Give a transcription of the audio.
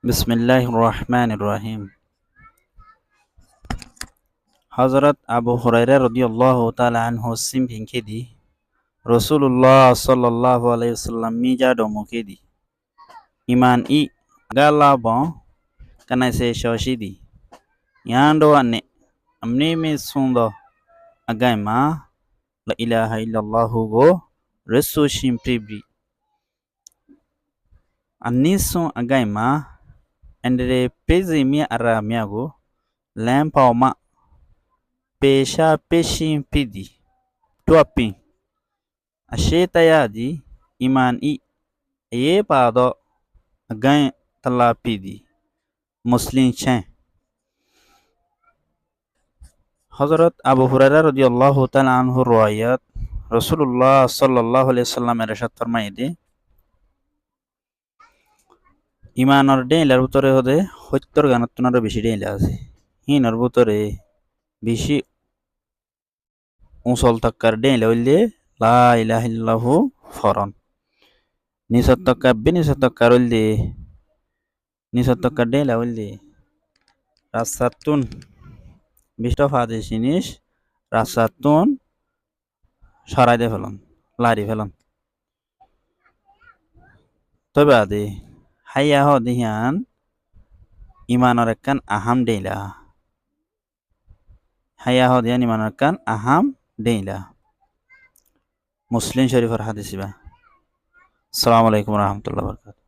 বিসমিল্লাহির রহমানির রহিম। হযরত আবু হুরায়রা রাদিয়াল্লাহু তাআলা আনহু সিমহিংকেদি রাসূলুল্লাহ সাল্লাল্লাহু আলাইহি ওয়াসাল্লাম মিজাডো মুকেদি iman i galabo kana se shoshidi yando ane amne me sundo agaima la ilaha illallah go resu shimpribri aniso agaima endere pezi mi ara miago lampauma pesha peshim pidi tuapi ashetayadi iman i ye pado again talapidi মুসলিম ছেঁ হযরত আবু হুরায়রা রাদিয়াল্লাহু তাআলা আনহু রওয়ায়াত রাসূলুল্লাহ সাল্লাল্লাহু আলাইহি সাল্লাম ইরশাদ ফরমাইদে ইমানর ডেইলার ভিতরে হদে 70 গানতনারও বেশি ডেইলা আছে হিনর ভিতরে বেশি উসল তাক্কার ডেইলা হইলে লা ইলাহা ইল্লাল্লাহু ফরন নিসত তাক্কা বিনিসত তাক্কার হইলে নিসত তাক্কার ডেইলা হইলে রাসাতুন বিশটা ফাদে জিনিস রাসাতুন সরাই দে ফেলন লারি ফেলন তবে আদে হাইয়া হ দিহান ইমানর একখান আহাম ডেইলা হাইয়া হ দিহান ইমানর একখান আহাম ডেইলা মুসলিম শরীফের হাদিস বা আসসালামু আলাইকুম ওয়া রাহমাতুল্লাহি ওয়া বারাকাতুহু।